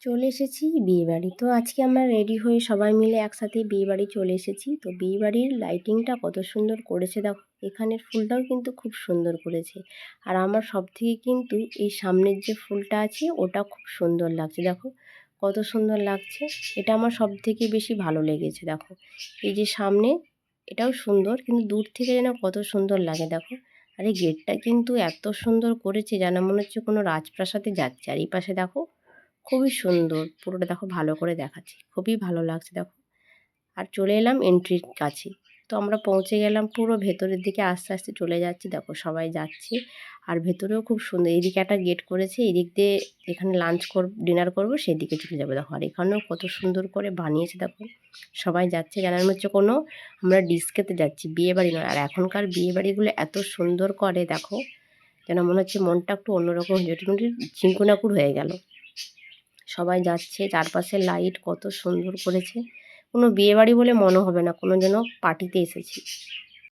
চলে এসেছি বিয়েবাড়ি। তো আজকে আমরা রেডি হয়ে সবাই মিলে একসাথে বিয়েবাড়ি চলে এসেছি। তো বিয়েবাড়ির লাইটিংটা কত সুন্দর করেছে দেখো। এখানের ফুলটাও কিন্তু খুব সুন্দর করেছে। আর আমার সবথেকে কিন্তু এই সামনের যে ফুলটা আছে ওটা খুব সুন্দর লাগছে দেখো, কত সুন্দর লাগছে। এটা আমার সবথেকে বেশি ভালো লেগেছে দেখো। এই যে সামনে এটাও সুন্দর, কিন্তু দূর থেকে যেন কত সুন্দর লাগে দেখো। আর এই গেটটা কিন্তু এত সুন্দর করেছে যেন মনে হচ্ছে কোনো রাজপ্রাসাদে যাচ্ছে। আর এই পাশে দেখো খুবই সুন্দর, পুরোটা দেখো ভালো করে দেখাচ্ছি, খুবই ভালো লাগছে দেখো। আর চলে এলাম এন্ট্রির কাছে। তো আমরা পৌঁছে গেলাম, পুরো ভেতরের দিকে আস্তে আস্তে চলে যাচ্ছি দেখো, সবাই যাচ্ছে। আর ভেতরেও খুব সুন্দর, এইদিকে একটা গেট করেছে, এদিক দিয়ে এখানে ডিনার করবো সেদিকে চলে যাবো দেখো। আর এখানেও কত সুন্দর করে বানিয়েছে দেখো, সবাই যাচ্ছে জানার হচ্ছে কোনো আমরা ডিস্কেতে যাচ্ছি, বিয়ে বাড়ি নয়। আর এখনকার বিয়ে বাড়িগুলো এত সুন্দর করে দেখো, যেন মনে হচ্ছে মনটা একটু অন্যরকম হয়ে যেটা ঝিঙ্কুনাকুর হয়ে গেল। সবাই যাচ্ছে, চারপাশে লাইট কত সুন্দর করেছে, কোনো বিয়েবাড়ি বলে মনে হবে না, কোনো যেন পার্টিতে এসেছি।